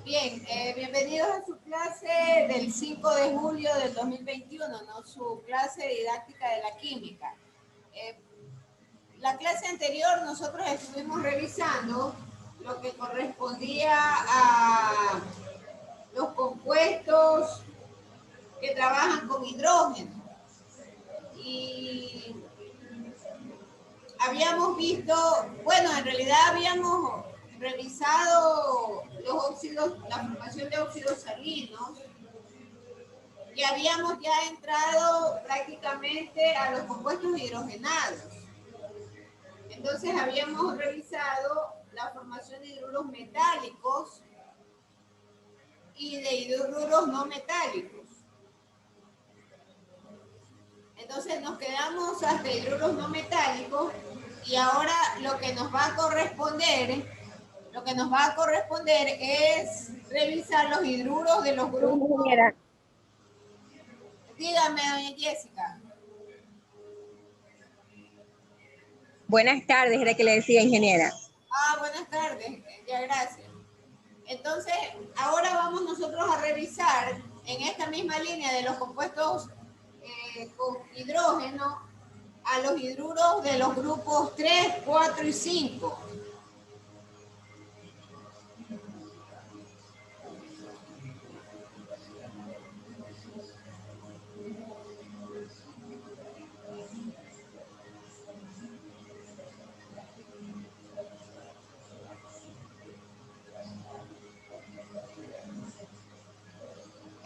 Bien, bienvenidos a su clase del 5 de julio del 2021, ¿no? Su clase didáctica de la química. La clase anterior nosotros estuvimos revisando lo que correspondía a los compuestos que trabajan con hidrógeno. Y habíamos visto, bueno, en realidad habíamos revisado los óxidos, la formación de óxidos salinos, y habíamos ya entrado prácticamente a los compuestos hidrogenados. Entonces habíamos revisado la formación de hidruros metálicos y de hidruros no metálicos. Entonces nos quedamos hasta hidruros no metálicos y ahora lo que nos va a corresponder es revisar los hidruros de los grupos. Dígame, doña Jessica. Buenas tardes, era que le decía, ingeniera. Buenas tardes, ya gracias. Entonces, ahora vamos nosotros a revisar en esta misma línea de los compuestos con hidrógeno a los hidruros de los grupos 3, 4 y 5.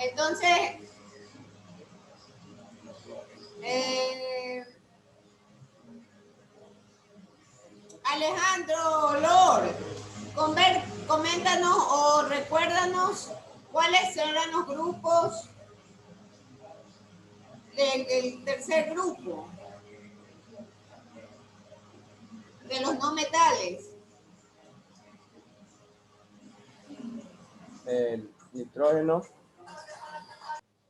Entonces, Alejandro Lor, coméntanos o recuérdanos cuáles eran los grupos del tercer grupo, de los no metales. El nitrógeno,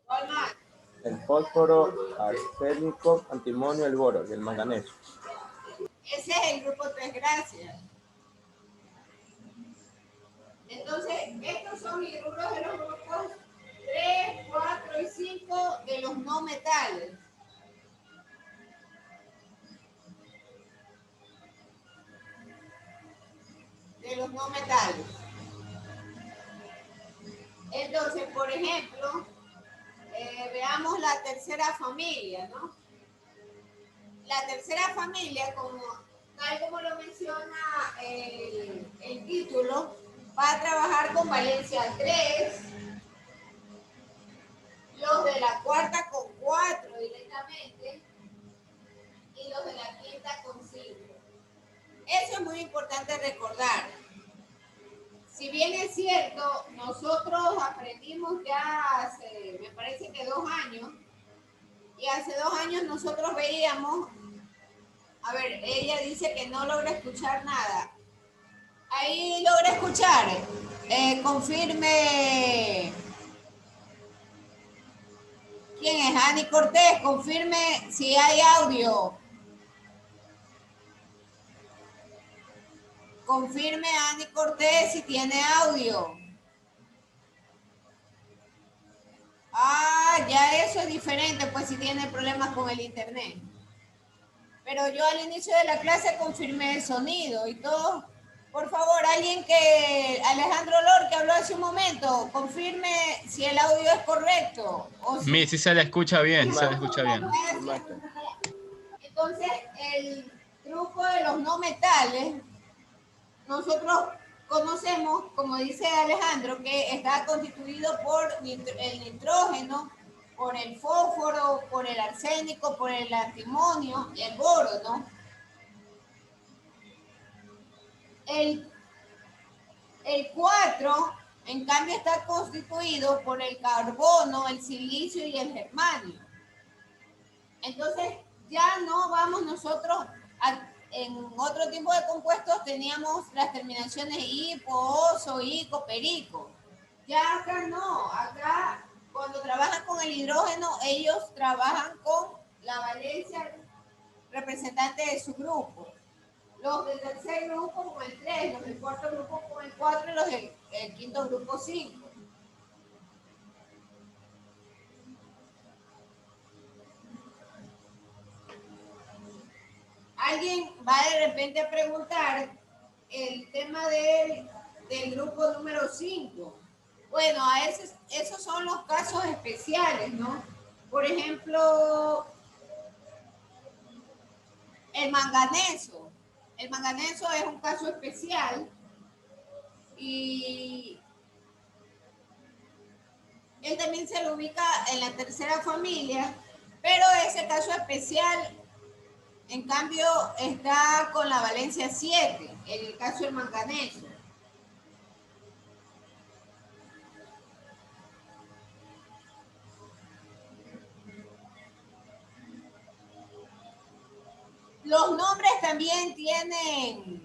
¿Cuál más? el fósforo, arsénico, antimonio, el boro y el manganeso. Ese es el grupo 3, gracias. Entonces, estos son hidruros de los grupos 3, 4 y 5 de los no metales. De los no metales. Entonces, por ejemplo, veamos la tercera familia, ¿no? La tercera familia, tal como lo menciona el título, va a trabajar con valencia 3, los de la cuarta con 4 directamente y los de la quinta con 5. Eso es muy importante recordar. Si bien es cierto, nosotros aprendimos ya hace, me parece que 2 años, y hace 2 años nosotros veíamos, a ver, ella dice que no logra escuchar nada. Ahí logra escuchar. Confirme. ¿Quién es? Ani Cortés, confirme si hay audio. Confirme a Ani Cortés si tiene audio. Ya eso es diferente, pues si tiene problemas con el internet. Pero yo al inicio de la clase confirmé el sonido y todo. Por favor, Alejandro Lor, que habló hace un momento, confirme si el audio es correcto. Si se le escucha bien, se le escucha bien. Entonces, el grupo de los no metales, nosotros conocemos, como dice Alejandro, que está constituido por el nitrógeno, por el fósforo, por el arsénico, por el antimonio y el boro, ¿no? El 4, en cambio, está constituido por el carbono, el silicio y el germanio. Entonces, ya no vamos nosotros en otro tipo de compuestos teníamos las terminaciones hipo, oso, ico, perico. Ya acá no, acá cuando trabajan con el hidrógeno, ellos trabajan con la valencia representante de su grupo. Los del tercer grupo con el 3, los del cuarto grupo con el 4 y los del el quinto grupo 5. Alguien va de repente a preguntar el tema del grupo número 5. Bueno, esos son los casos especiales, ¿no? Por ejemplo, el manganeso. El manganeso es un caso especial y él también se lo ubica en la tercera familia, pero ese caso especial, en cambio, está con la valencia 7, en el caso del manganeso. Los nombres también tienen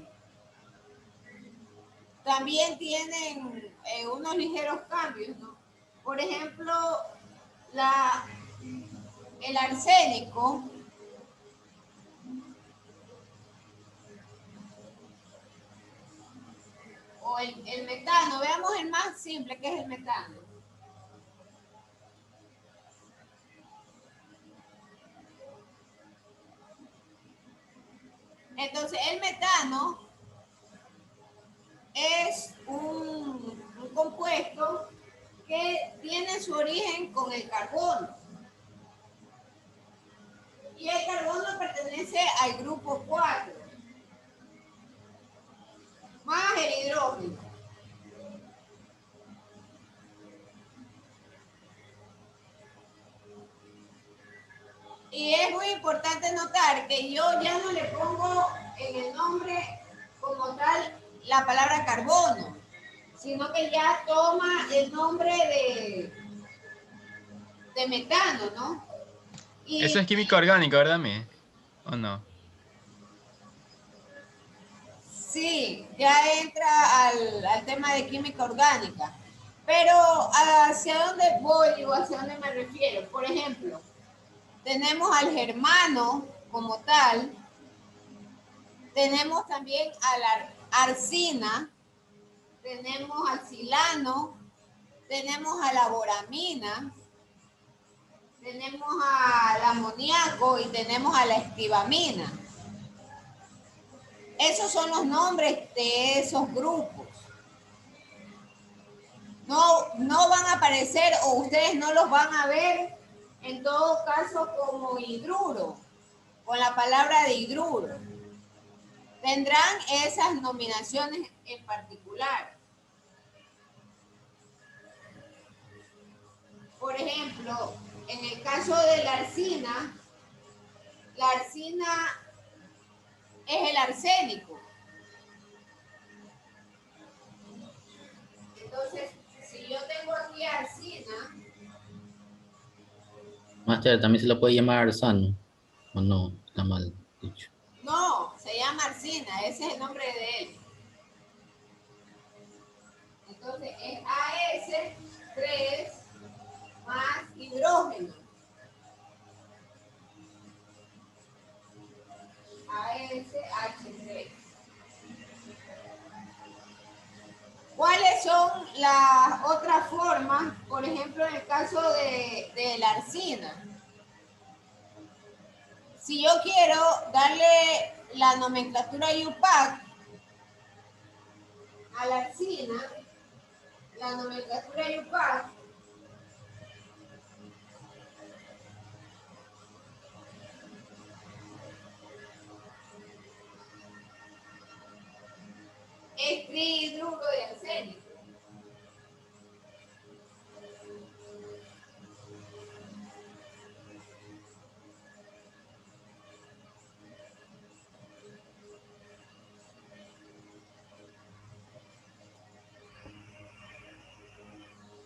unos ligeros cambios, ¿no? Por ejemplo, el arsénico o el metano. Veamos el más simple, que es el metano. Entonces, el metano es un compuesto que tiene su origen con el carbono. Y el carbono pertenece al grupo 4, más el hidrógeno. Y es muy importante notar que yo ya no le pongo en el nombre como tal la palabra carbono, sino que ya toma el nombre de metano, ¿no? Y Eso es química orgánica, ¿verdad, Mi? ¿O no? sí, ya entra al tema de química orgánica. Pero ¿hacia dónde voy o hacia dónde me refiero? Por ejemplo, tenemos al germano como tal, tenemos también a la arsina, tenemos al silano, tenemos a la boramina, tenemos al amoníaco y tenemos a la esquivamina. Esos son los nombres de esos grupos. No van a aparecer o ustedes no los van a ver en todo caso como hidruro, con la palabra de hidruro. Tendrán esas nominaciones en particular. Por ejemplo, en el caso de la arsina es el arsénico. Entonces, si yo tengo aquí arsina, Máster, también se lo puede llamar arsano, o no, está mal dicho. no, se llama arsina, ese es el nombre de él. Entonces es AS3 más hidrógeno. ASH3. ¿Cuáles son las otras formas? Por ejemplo, en el caso de la arsina. Si yo quiero darle la nomenclatura UPAC a la arsina, la nomenclatura UPAC es trihidruro de arsénico.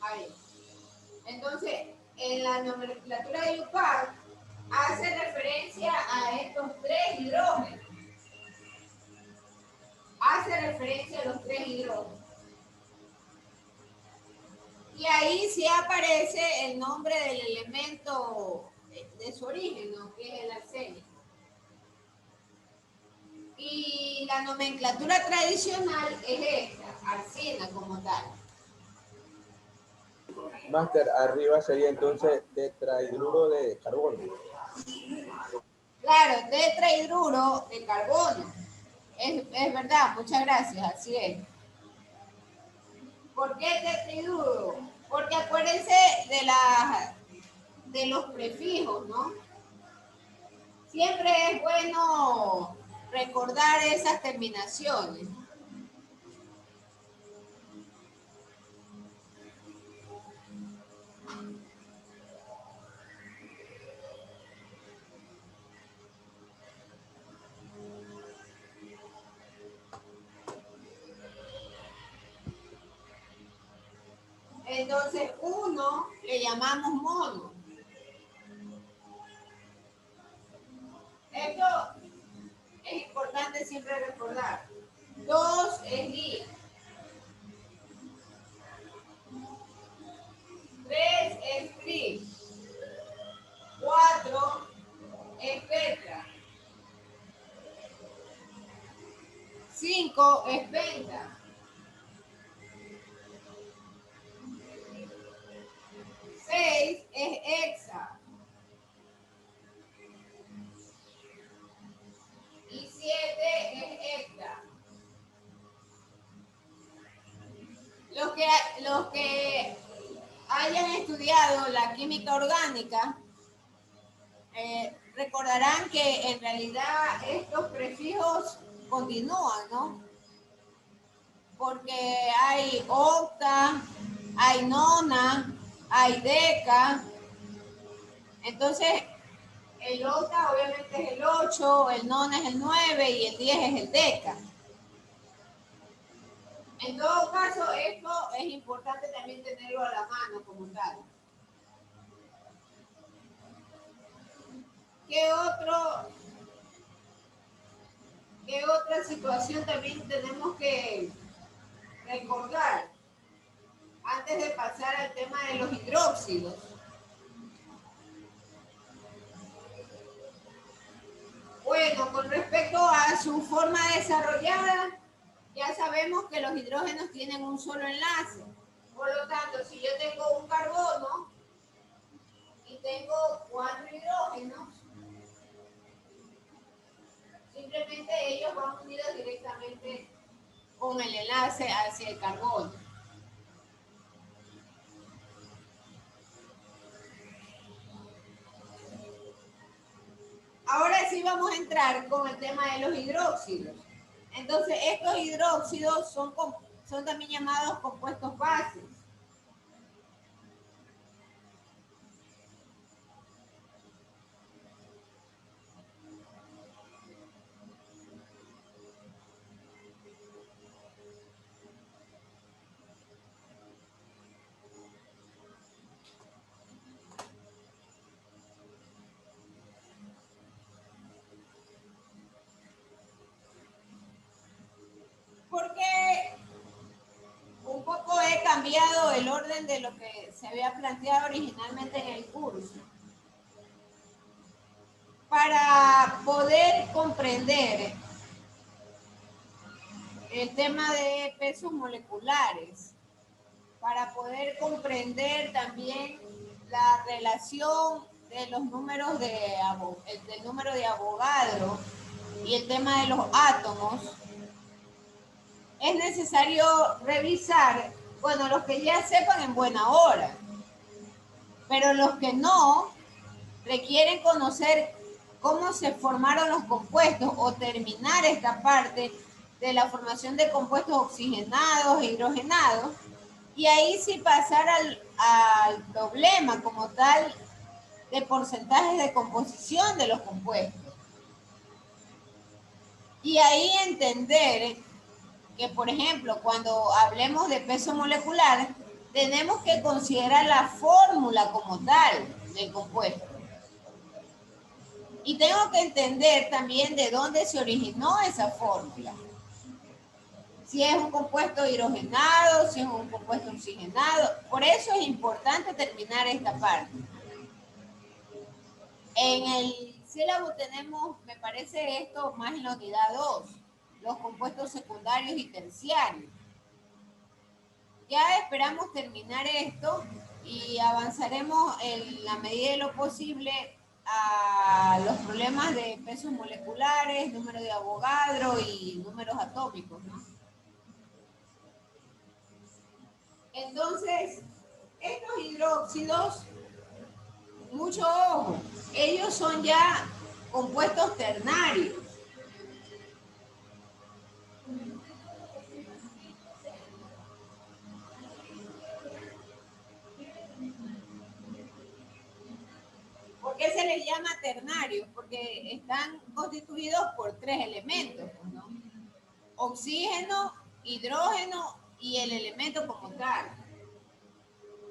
Ahí. Entonces, en la nomenclatura de UPAC hace referencia a estos tres hidrógenos. Hace referencia a los tres hidrógenos. Y ahí sí aparece el nombre del elemento de su origen, ¿no? Que es el arsénico. Y la nomenclatura tradicional es esta, arsina como tal. Máster, arriba sería entonces tetrahidruro de carbono. Claro, tetrahidruro de carbono. Es verdad, muchas gracias, así es. ¿Por qué tetrahidruro? Porque acuérdense de los prefijos, ¿no? Siempre es bueno recordar esas terminaciones. Entonces, uno le llamamos mono. Esto es importante siempre recordar. 2 es di. 3 es tri. 4 es tetra. 5 es penta. 6 es hexa. Y 7 es hepta. Los que hayan estudiado la química orgánica recordarán que en realidad estos prefijos continúan, ¿no? Porque hay octa, hay nona, hay deca. Entonces, el octa obviamente es el 8, el nona es el 9 y el 10 es el deca. En todo caso, esto es importante también tenerlo a la mano como tal. ¿Qué otra situación también tenemos que recordar antes de pasar al tema de los hidróxidos? Bueno, con respecto a su forma desarrollada, ya sabemos que los hidrógenos tienen un solo enlace. Por lo tanto, si yo tengo un carbono y tengo 4 hidrógenos, simplemente ellos van unidos directamente con el enlace hacia el carbono. Ahora sí vamos a entrar con el tema de los hidróxidos. Entonces, estos hidróxidos son también llamados compuestos bases. Porque un poco he cambiado el orden de lo que se había planteado originalmente en el curso. Para poder comprender el tema de pesos moleculares, para poder comprender también la relación de los números del número de Avogadro y el tema de los átomos, es necesario revisar, bueno, los que ya sepan en buena hora, pero los que no, requieren conocer cómo se formaron los compuestos o terminar esta parte de la formación de compuestos oxigenados e hidrogenados, y ahí sí pasar al problema como tal de porcentajes de composición de los compuestos. Y ahí entender que, por ejemplo, cuando hablemos de peso molecular, tenemos que considerar la fórmula como tal del compuesto. Y tengo que entender también de dónde se originó esa fórmula. Si es un compuesto hidrogenado, si es un compuesto oxigenado. Por eso es importante terminar esta parte. En el sílabo tenemos, me parece esto más en la unidad 2, los compuestos secundarios y terciarios. Ya esperamos terminar esto y avanzaremos en la medida de lo posible a los problemas de pesos moleculares, número de Avogadro y números atómicos, ¿no? Entonces, estos hidróxidos, mucho ojo, ellos son ya compuestos ternarios. ¿Por qué se les llama ternarios? Porque están constituidos por 3 elementos, ¿no? Oxígeno, hidrógeno y el elemento como tal.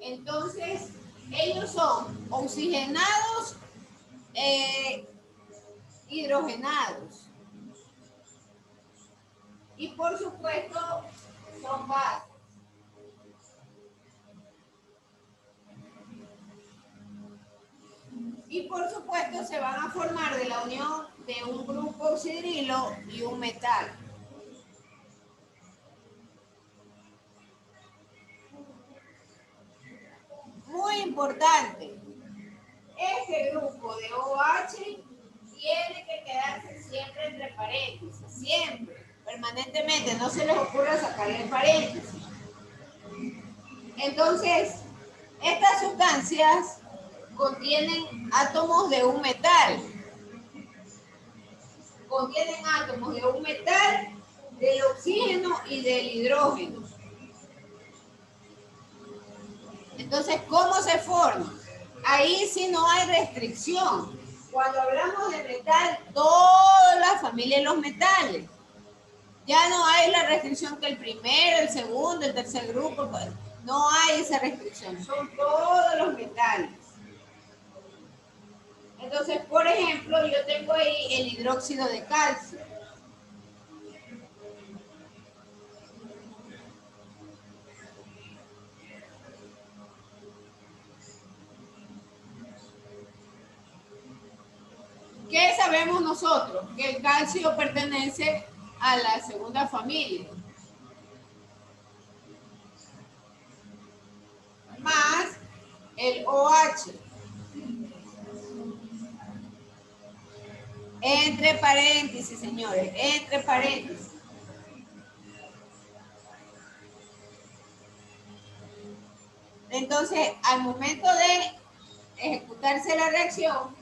Entonces, ellos son oxigenados, hidrogenados. Y por supuesto, son bases. Y por supuesto se van a formar de la unión de un grupo oxidrilo y un metal. Muy importante, este grupo de OH tiene que quedarse siempre entre paréntesis, siempre, permanentemente, no se les ocurra sacarle el paréntesis. Entonces, estas sustancias contienen átomos de un metal. Contienen átomos de un metal, del oxígeno y del hidrógeno. Entonces, ¿cómo se forma? Ahí sí no hay restricción. Cuando hablamos de metal, toda la familia de los metales. Ya no hay la restricción que el primero, el segundo, el tercer grupo. No hay esa restricción. Son todos los metales. Entonces, por ejemplo, yo tengo ahí el hidróxido de calcio. ¿Qué sabemos nosotros? Que el calcio pertenece a la segunda familia. Más el OH. Entre paréntesis, señores, entre paréntesis. Entonces, al momento de ejecutarse la reacción,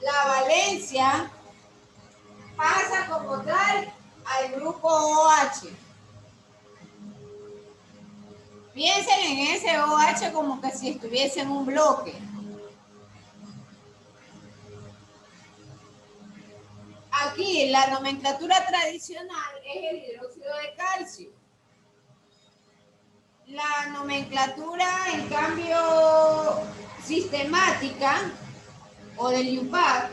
la valencia pasa como tal al grupo OH. Piensen en ese OH como que si estuviese en un bloque. Aquí la nomenclatura tradicional es el hidróxido de calcio. La nomenclatura, en cambio, sistemática o del UPAC.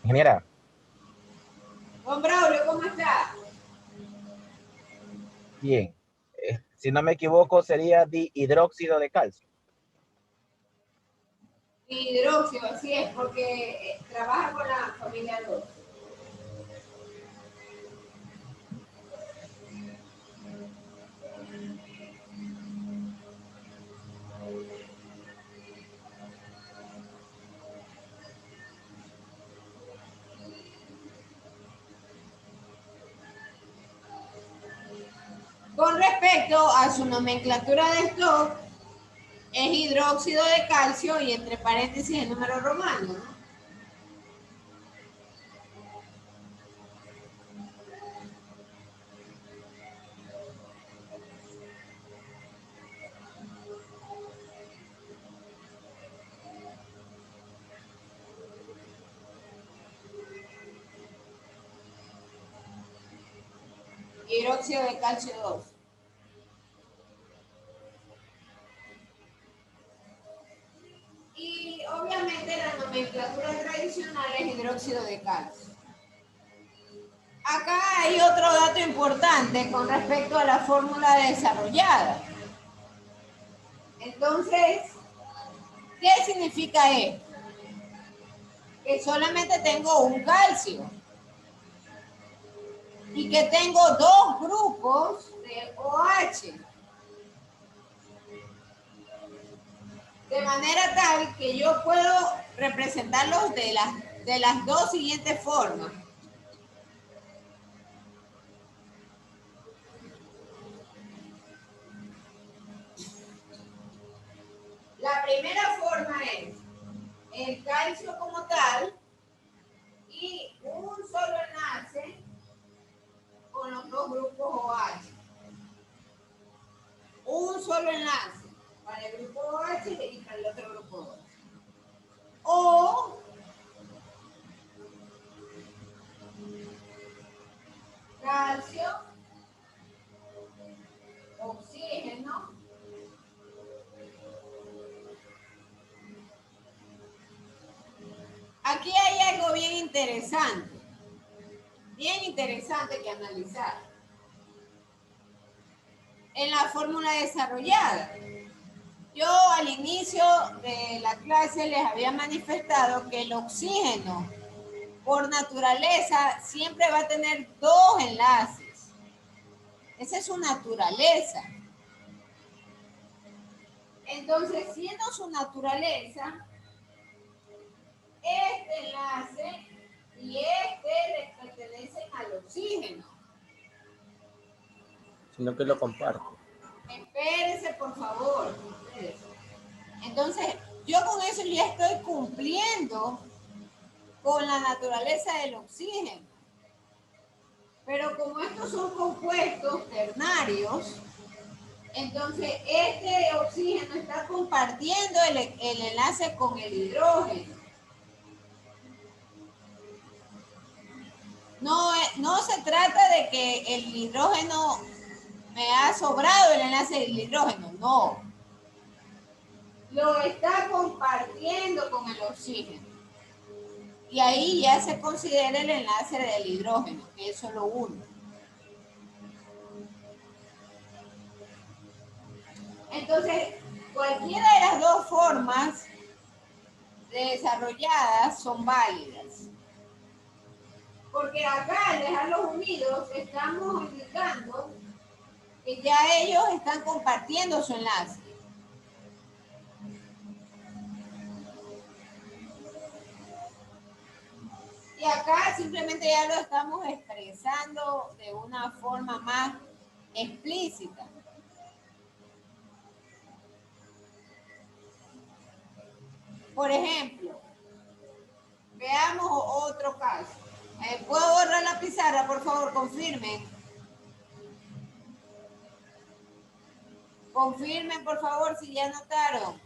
Ingeniera. Juan Braulio, ¿cómo está? Bien. Si no me equivoco, sería dihidróxido de calcio. Hidróxido, así es, porque trabaja con la familia 2. Con respecto a su nomenclatura de stock, es hidróxido de calcio y entre paréntesis el número romano, ¿no? Hidróxido de calcio 2. Y obviamente la nomenclatura nomenclatura tradicional es hidróxido de calcio. Acá hay otro dato importante con respecto a la fórmula desarrollada. Entonces, ¿qué significa esto? Que solamente tengo un calcio y que tengo dos grupos de OH. De manera tal que yo puedo representarlos de las dos siguientes formas. La primera forma es el calcio como tal y un solo enlace con los dos grupos OH. Un solo enlace para el grupo OH y para el otro grupo OH. O calcio, oxígeno, aquí hay algo bien interesante que analizar. En la fórmula desarrollada, yo al inicio de la clase les había manifestado que el oxígeno, por naturaleza, siempre va a tener dos enlaces. Esa es su naturaleza. Entonces, siendo su naturaleza, este enlace y este le pertenecen al oxígeno. Sino que lo comparte. Espérense, por favor. Espérense. Entonces, yo con eso ya estoy cumpliendo con la naturaleza del oxígeno. Pero como estos son compuestos ternarios, entonces este oxígeno está compartiendo el enlace con el hidrógeno. No se trata de que el hidrógeno me ha sobrado el enlace del hidrógeno, no. Lo está compartiendo con el oxígeno. Y ahí ya se considera el enlace del hidrógeno, que es solo uno. Entonces, cualquiera de las dos formas desarrolladas son válidas. Porque acá, al dejarlos unidos, estamos indicando que ya ellos están compartiendo su enlace. Y acá simplemente ya lo estamos expresando de una forma más explícita. Por ejemplo, veamos otro caso. ¿Puedo borrar la pizarra? Por favor, confirmen. Confirmen, por favor, si ya notaron.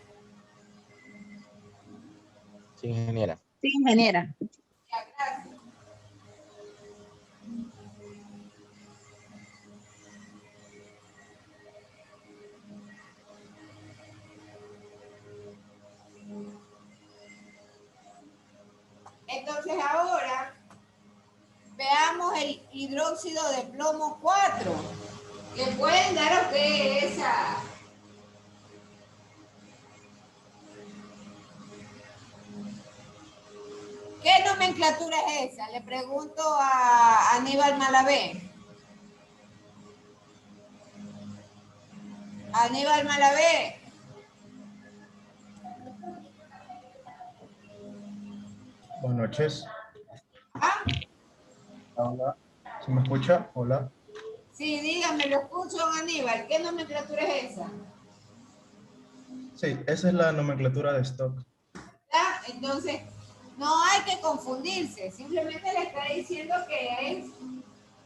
Sí, ingeniera. Sí, ingeniera. Ya, gracias. Entonces ahora veamos el hidróxido de plomo 4. ¿Le pueden dar a ustedes esa? ¿Qué nomenclatura es esa? Le pregunto a Aníbal Malavé. Aníbal Malavé. Buenas noches. ¿Ah? Hola. ¿Se me escucha? Hola. Sí, dígame, lo escucho, Aníbal. ¿Qué nomenclatura es esa? Sí, esa es la nomenclatura de stock. ¿Ya? Entonces, no hay que confundirse. Simplemente le está diciendo que es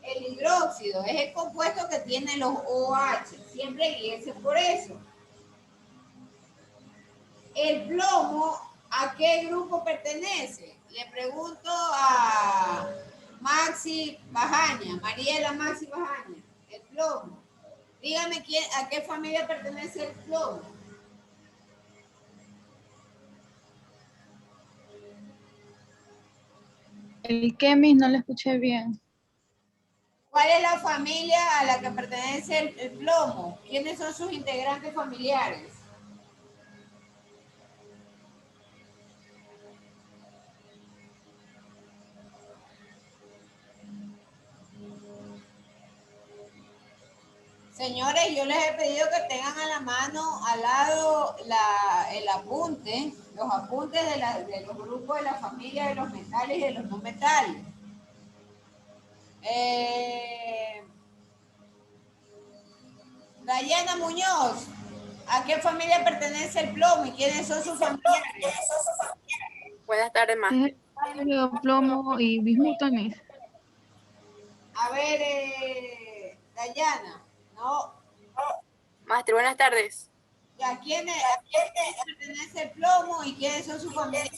el hidróxido. Es el compuesto que tiene los OH. Siempre guíese por eso. El plomo, ¿a qué grupo pertenece? Le pregunto a Maxi Bajaña, Mariela Maxi Bajaña, el plomo. Dígame a qué familia pertenece el plomo. El Kemis no lo escuché bien. ¿Cuál es la familia a la que pertenece el plomo? ¿Quiénes son sus integrantes familiares? Señores, yo les he pedido que tengan a la mano, al lado, el apunte, los apuntes de los grupos de la familia de los metales y de los no metales. Dayana Muñoz, ¿a qué familia pertenece el plomo y quiénes son sus familiares? Buenas tardes, Es Master. el plomo y bismuto, Miss. A ver, Dayana, no. Master, buenas tardes. ¿A quién pertenece el plomo y quiénes son sus familiares?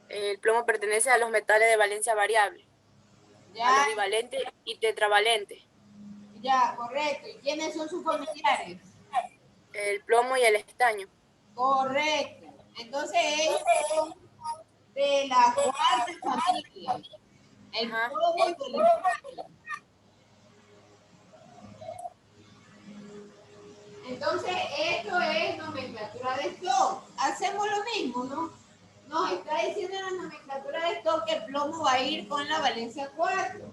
El plomo pertenece a los metales de valencia variable, Ya, a los bivalentes y tetravalentes. ya, correcto. ¿Y quiénes son sus familiares? El plomo y el estaño. Correcto. Entonces ellos son de la cuarta familia. El Ajá. plomo y el estaño. Entonces, esto es nomenclatura de stock. Hacemos lo mismo, ¿no? Nos está diciendo la nomenclatura de stock que el plomo va a ir con la valencia 4.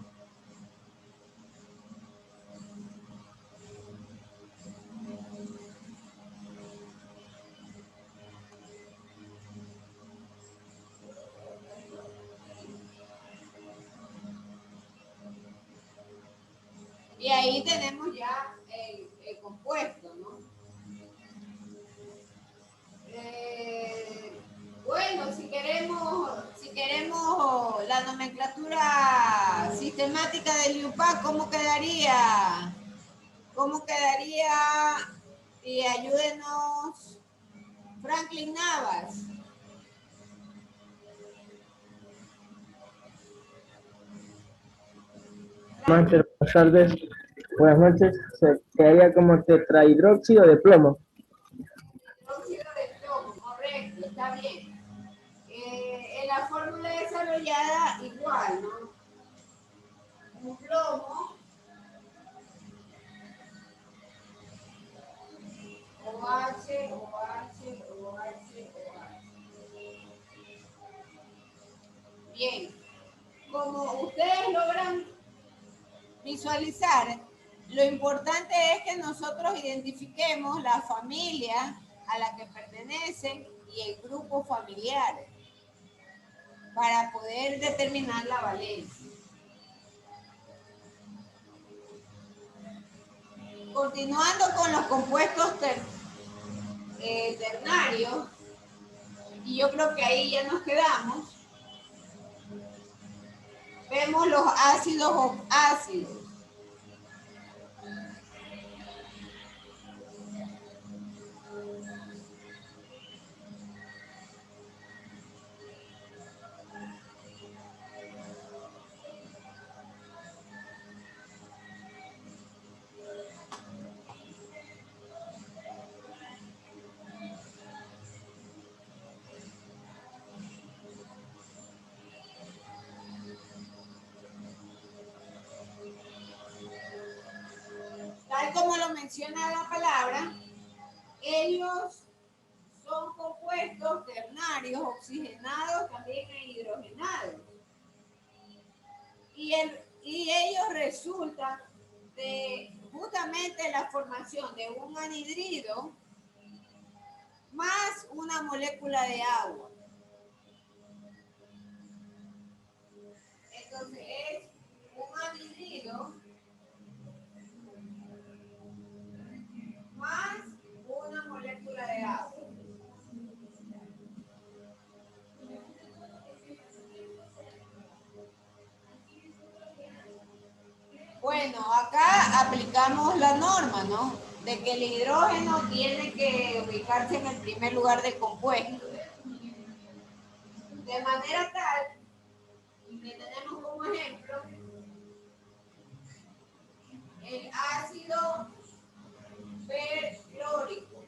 Y ahí tenemos ya el compuesto, ¿no? Bueno, si queremos la nomenclatura sistemática del IUPAC, ¿cómo quedaría? ¿Cómo quedaría? Y ayúdenos, Franklin Navas. Master, buenas tardes. Buenas noches. Se quedaría como tetrahidróxido de plomo. Hidróxido de plomo, correcto, está bien. En la fórmula desarrollada igual, ¿no? Un plomo, OH, OH, OH, OH. Bien, como ustedes logran visualizar, lo importante es que nosotros identifiquemos la familia a la que pertenecen y el grupo familiar para poder determinar la valencia. Continuando con los compuestos ternarios, y yo creo que ahí ya nos quedamos, vemos los ácidos oxácidos. Tal como lo menciona la palabra, ellos son compuestos ternarios, oxigenados, también e hidrogenados. Y ellos resultan de justamente la formación de un anhidrido más una molécula de agua. Entonces es un anhidrido más una molécula de agua. Bueno, acá aplicamos la norma, ¿no? De que el hidrógeno tiene que ubicarse en el primer lugar del compuesto. De manera tal que tenemos como ejemplo el ácido perclórico.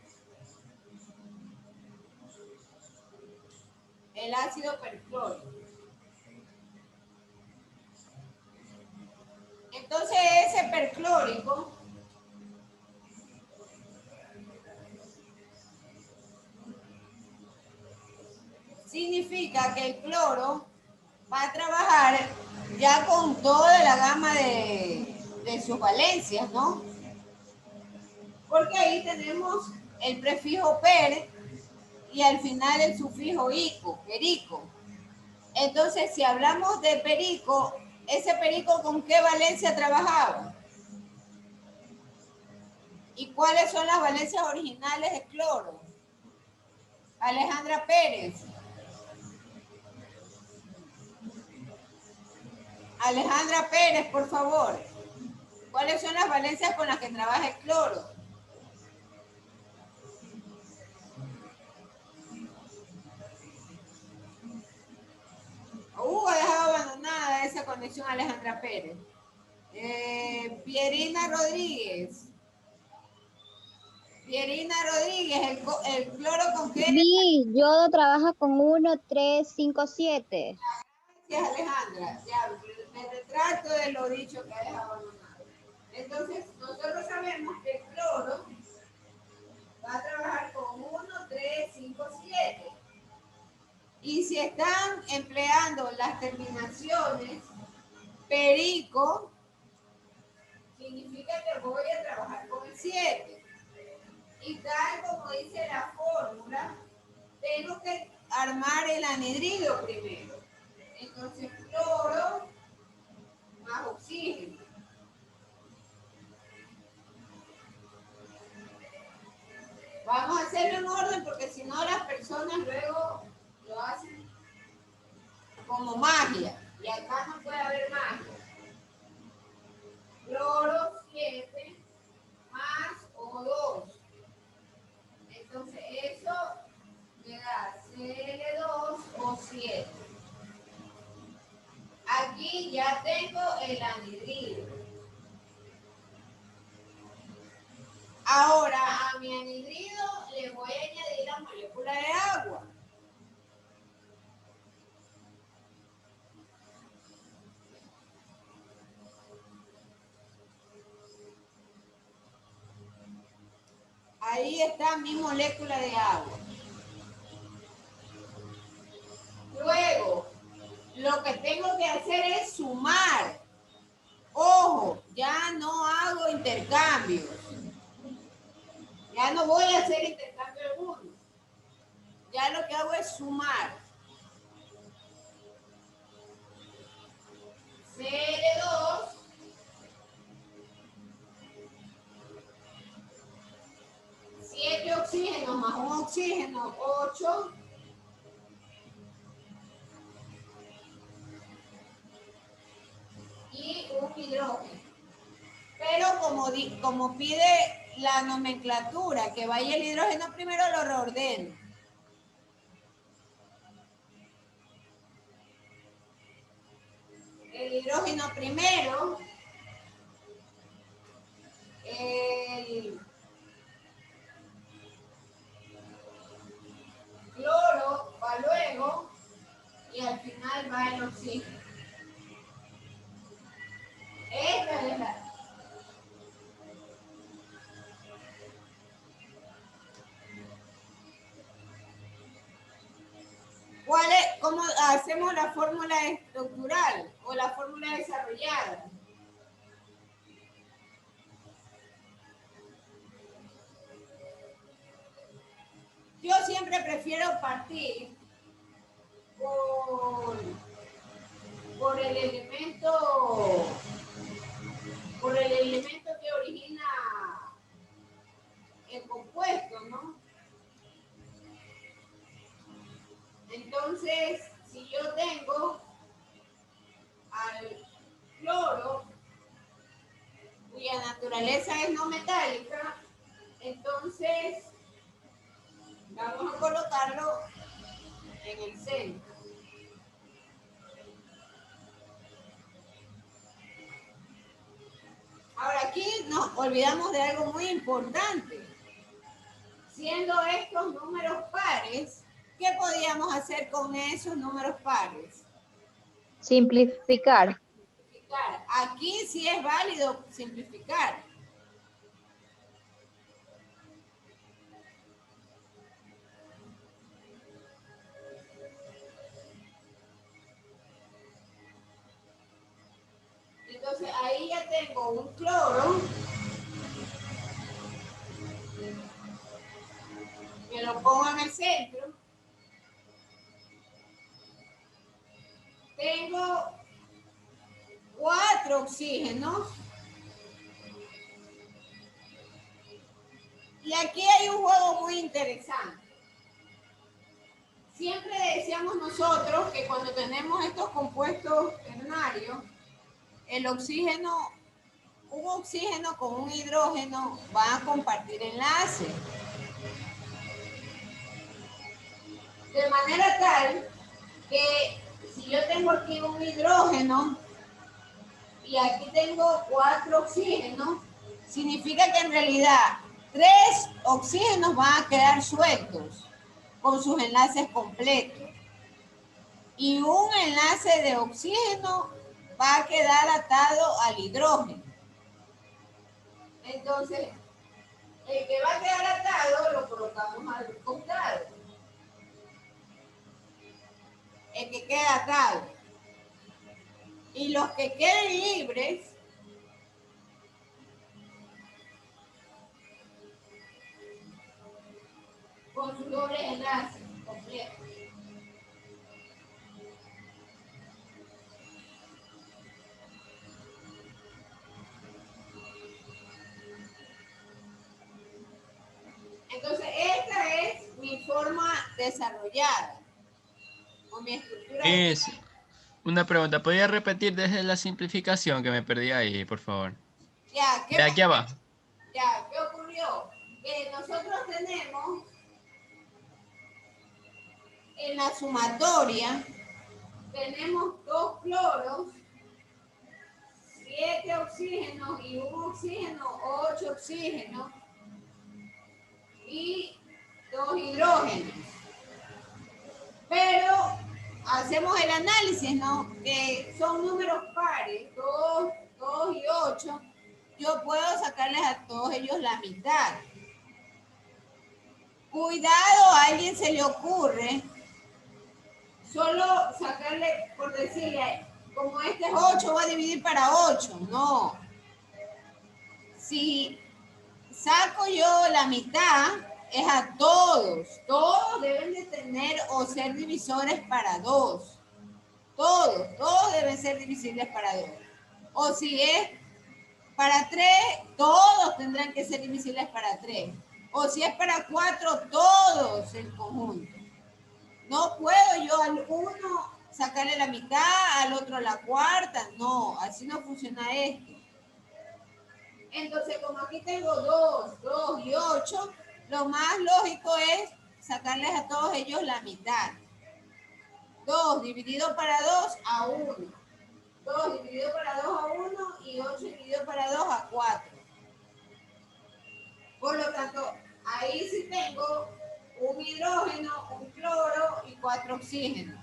El ácido perclórico. significa que el cloro va a trabajar ya con toda la gama de sus valencias, ¿no? Porque ahí tenemos el prefijo per y al final el sufijo ico, perico. Entonces, si hablamos de perico, ¿ese perico con qué valencia trabajaba? ¿Y cuáles son las valencias originales de cloro? Alejandra Pérez. Alejandra Pérez, por favor. ¿Cuáles son las valencias con las que trabaja el cloro? Ha dejado abandonada esa conexión Alejandra Pérez. Pierina Rodríguez. Pierina Rodríguez, el cloro con qué. Sí, yodo trabaja con 1, 3, 5, 7. Gracias, Alejandra. Ya, me retrato de lo dicho que ha dejado abandonado. Entonces, nosotros sabemos que el cloro va a trabajar con 1, 3, 5, 7. Y si están empleando las terminaciones perico, significa que voy a trabajar con el 7. Y tal como dice la fórmula, tengo que armar el anhidrido primero. Entonces, cloro más oxígeno. Vamos a hacerlo en orden porque si no las personas luego lo hacen como magia. Y acá no puede haber magia. Cloro 7 más O2. Entonces eso me da Cl2O7. Aquí ya tengo el anhidrido. Ahora a mi anhidrido le voy a añadir la molécula de agua. Ahí está mi molécula de agua. Luego, lo que tengo que hacer es sumar. Ojo, ya no hago intercambios. Ya no voy a hacer intercambio alguno. Ya lo que hago es sumar. Cl2 7 oxígenos más un oxígeno, 8. Y un hidrógeno. Pero como pide la nomenclatura que vaya el hidrógeno primero, lo reordeno. El hidrógeno primero, el cloro va luego y al final va el oxígeno. Esta es la... ¿Cómo hacemos la fórmula estructural o la fórmula desarrollada? Yo siempre prefiero partir por el elemento que origina el compuesto, ¿no? Entonces, si yo tengo al cloro, cuya naturaleza es no metálica, entonces vamos a colocarlo en el centro. Ahora aquí nos olvidamos de algo muy importante. Siendo estos números pares, ¿qué podíamos hacer con esos números pares? Simplificar. Aquí sí es válido simplificar. Entonces ahí ya tengo un cloro. Que lo pongo en el centro. Tengo 4 oxígenos. Y aquí hay un juego muy interesante. Siempre decíamos nosotros que cuando tenemos estos compuestos ternarios, el oxígeno, un oxígeno con un hidrógeno van a compartir enlace. De manera tal que si yo tengo aquí un hidrógeno y aquí tengo 4 oxígenos, significa que en realidad 3 oxígenos van a quedar sueltos con sus enlaces completos. Y un enlace de oxígeno va a quedar atado al hidrógeno. Entonces, el que va a quedar atado lo colocamos al costado. El que queda atado. Y los que queden libres con su doble enlace completo. Entonces, esta es mi forma desarrollada. O mi estructura. Es una pregunta. ¿Podría repetir desde la simplificación que me perdí ahí, por favor? Ya, De aquí abajo. Ya, ¿qué ocurrió? Que nosotros tenemos en la sumatoria, tenemos 2 cloros, 7 oxígenos y un oxígeno, 8 oxígenos y 2 hidrógenos. Pero hacemos el análisis, ¿no? Que son números pares, 2 y 8. Yo puedo sacarles a todos ellos la mitad. Cuidado, a alguien se le ocurre solo sacarle, por decirle, como este es 8, voy a dividir para 8. No. Si saco yo la mitad, es a todos. Todos deben de tener o ser divisores para 2. Todos deben ser divisibles para 2. O si es para 3, todos tendrán que ser divisibles para 3. O si es para 4, todos en conjunto. No puedo yo al uno sacarle la mitad, al otro la cuarta. No, así no funciona esto. Entonces, como aquí tengo 2 y 8, lo más lógico es sacarles a todos ellos la mitad. 2 dividido para 2 a 1. 2 dividido para 2 a 1 y 8 dividido para 2 a 4. Por lo tanto, ahí sí tengo un hidrógeno, un cloro y 4 oxígenos.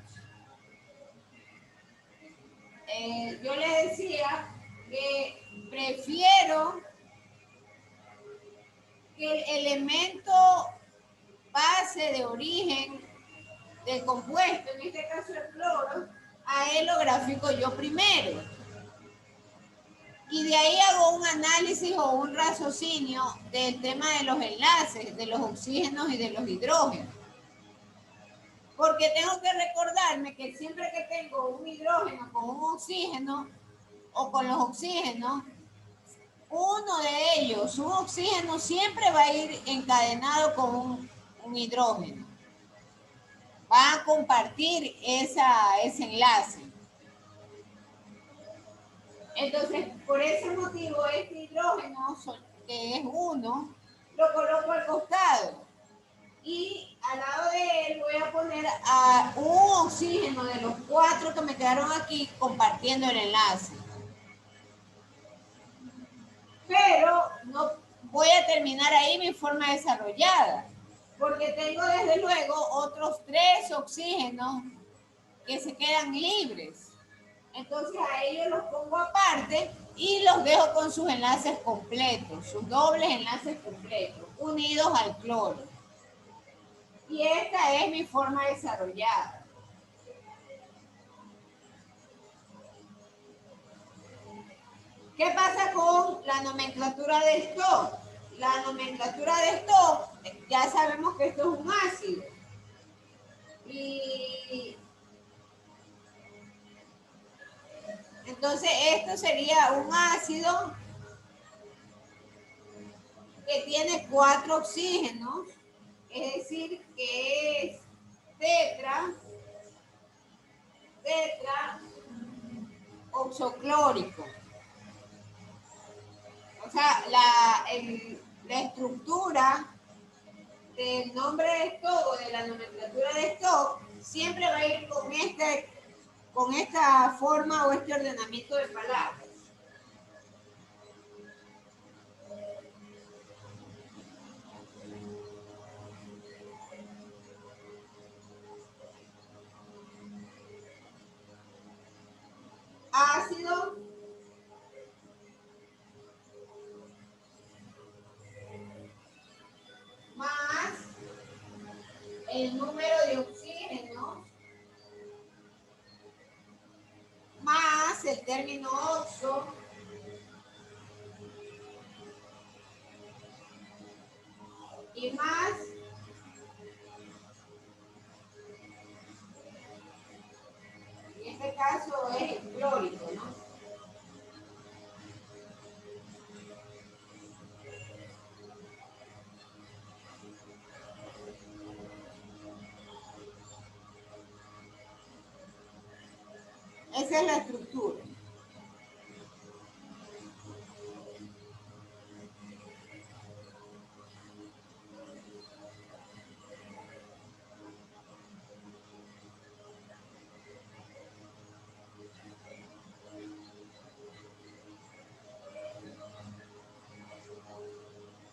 Yo les decía que prefiero que el elemento base de origen del compuesto, en este caso el cloro, a él lo grafico yo primero. Y de ahí hago un análisis o un raciocinio del tema de los enlaces, de los oxígenos y de los hidrógenos. Porque tengo que recordarme que siempre que tengo un hidrógeno con un oxígeno o con los oxígenos, uno de ellos, un oxígeno, siempre va a ir encadenado con un hidrógeno. Van a compartir ese enlace. Entonces, por ese motivo, este hidrógeno, que es 1, lo coloco al costado. Y al lado de él voy a poner a un oxígeno de los 4 que me quedaron aquí compartiendo el enlace. Pero no voy a terminar ahí mi forma desarrollada, porque tengo desde luego otros 3 oxígenos que se quedan libres. Entonces a ellos los pongo aparte y los dejo con sus enlaces completos, sus dobles enlaces completos, unidos al cloro. Y esta es mi forma desarrollada. ¿Qué pasa con la nomenclatura de stock? La nomenclatura de stock, ya sabemos que esto es un ácido. Y entonces esto sería un ácido que tiene 4 oxígenos, es decir, que es tetra oxoclórico. O sea, la estructura del nombre de stock o de la nomenclatura de stock siempre va a ir con esta forma o este ordenamiento de palabras. Ácido más el número de oxígenos más el término oxo y más en este caso es el clórico, ¿no? Esa es la estructura.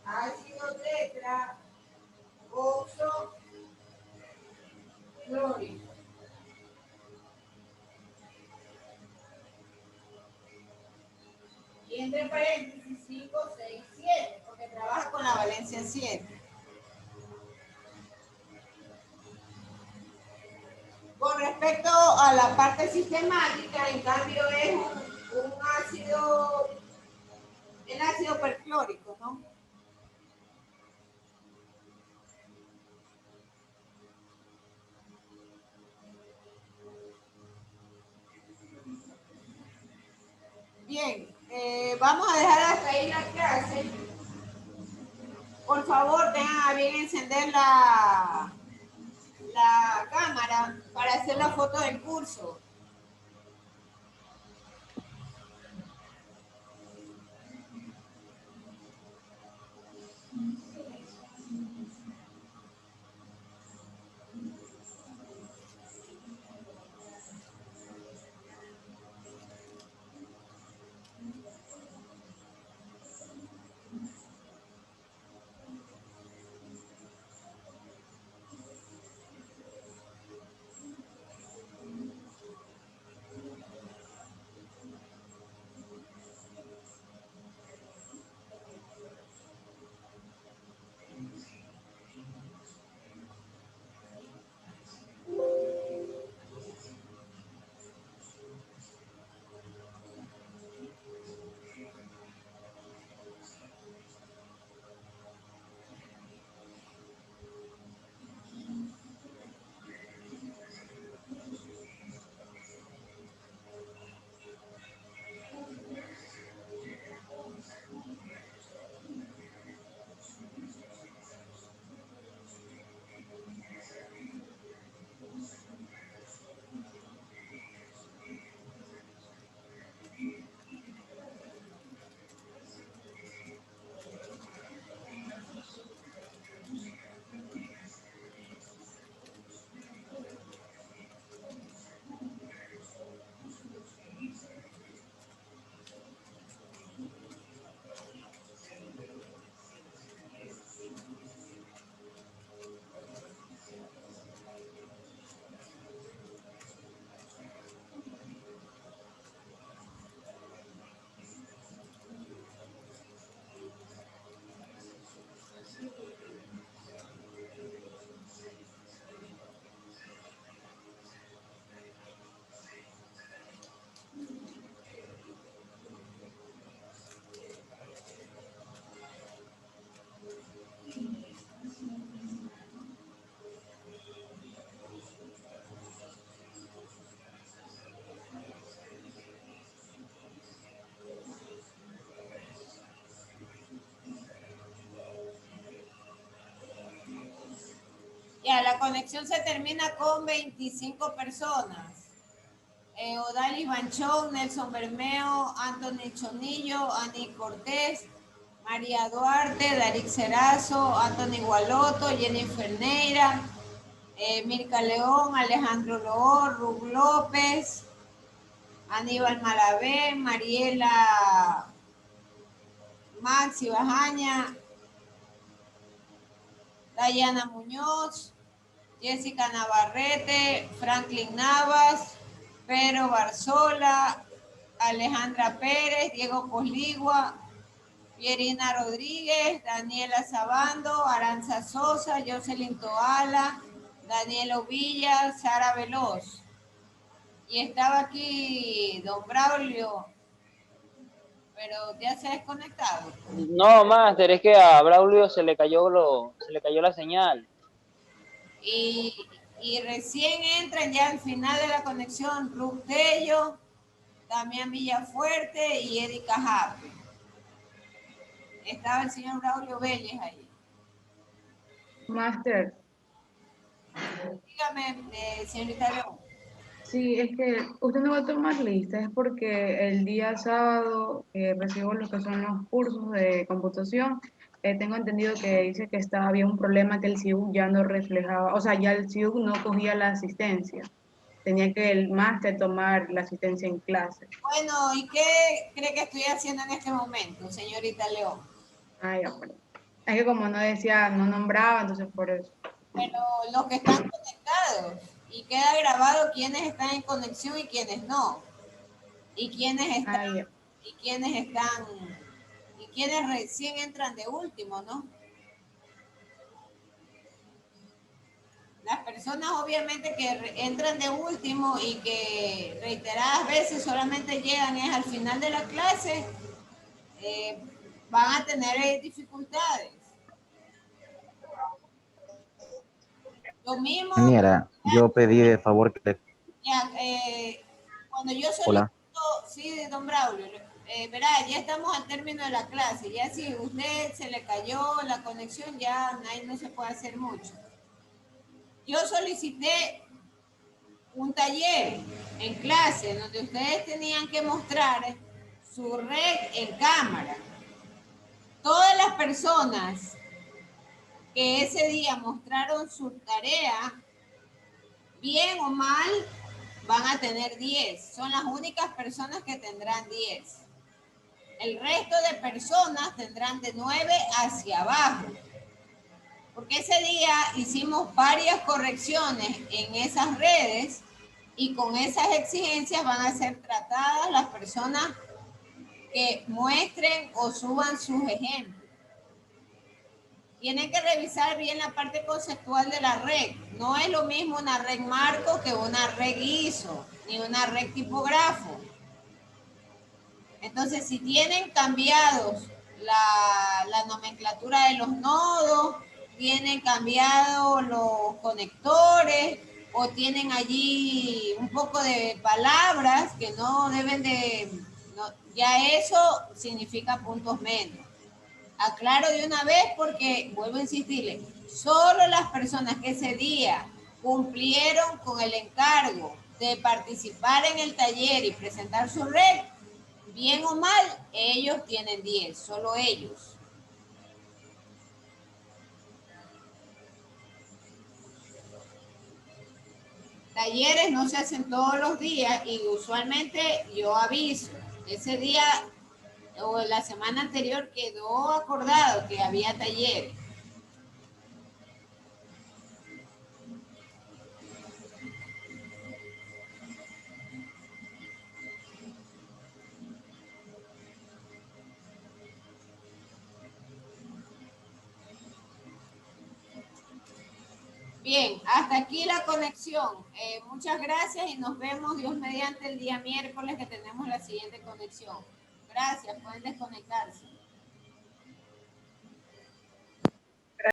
Ácido tetra oxo clórico. Y entre paréntesis 5, 6, 7, porque trabaja con la valencia 7. Con respecto a la parte sistemática, en cambio es un ácido, el ácido perclórico, ¿no? Bien, vamos a dejar hasta ahí la clase. Por favor, tengan a bien encender la cámara para hacer la foto del curso. Ya, la conexión se termina con 25 personas. Odalis Banchón, Nelson Bermeo, Anthony Chonillo, Ani Cortés, María Duarte, Darik Cerazo, Anthony Gualoto, Jennifer Neira, Mirka León, Alejandro Loor, Rub López, Aníbal Malavé, Mariela Maxi Bajaña, Dayana Muñoz, Jessica Navarrete, Franklin Navas, Pedro Barzola, Alejandra Pérez, Diego Posligua, Pierina Rodríguez, Daniela Sabando, Aranza Sosa, Jocelyn Toala, Daniel Villa, Sara Veloz. Y estaba aquí don Braulio, pero ya se ha desconectado. No, Master, es que a Braulio se le cayó la señal. Y recién entran ya al final de la conexión Ruth Tello, Damián Villafuerte y Erika Jape. Estaba el señor Braulio Vélez ahí. Master, Dígame, señorita León. sí, es que usted no va a tomar lista, es porque el día sábado recibo lo que son los cursos de computación. Tengo entendido que dice que había un problema que el CIUC ya no reflejaba, o sea, ya el CIUC no cogía la asistencia. Tenía que el máster tomar la asistencia en clase. Bueno, ¿y qué cree que estoy haciendo en este momento, señorita León? Ah, ya, bueno. Es que como no decía, no nombraba, entonces por eso. Pero los que están conectados, y queda grabado quiénes están en conexión y quiénes no. Y quiénes están, y quiénes recién entran de último, ¿no? Las personas obviamente que entran de último y que reiteradas veces solamente llegan es al final de la clase, van a tener dificultades. Lo mismo. Ingeniera, yo pedí de favor que... Ya, cuando yo solicito, Hola. sí, don Braulio, verá, ya estamos al término de la clase, ya si usted se le cayó la conexión, ya ahí no se puede hacer mucho. Yo solicité un taller en clase donde ustedes tenían que mostrar su red en cámara. Todas las personas que ese día mostraron su tarea, bien o mal, van a tener 10. Son las únicas personas que tendrán 10. El resto de personas tendrán de 9 hacia abajo. Porque ese día hicimos varias correcciones en esas redes y con esas exigencias van a ser tratadas las personas que muestren o suban sus ejemplos. Tienen que revisar bien la parte conceptual de la red. No es lo mismo una red marco que una red ISO, ni una red tipógrafo. Entonces, si tienen cambiados la nomenclatura de los nodos, tienen cambiado los conectores, o tienen allí un poco de palabras que no deben de... No, ya eso significa puntos menos. Aclaro de una vez porque, vuelvo a insistirle, solo las personas que ese día cumplieron con el encargo de participar en el taller y presentar su red, bien o mal, ellos tienen 10, solo ellos. Talleres no se hacen todos los días y usualmente yo aviso. Ese día o la semana anterior quedó acordado que había talleres. Bien, hasta aquí la conexión. Muchas gracias y nos vemos, Dios mediante, el día miércoles que tenemos la siguiente conexión. Gracias, pueden desconectarse.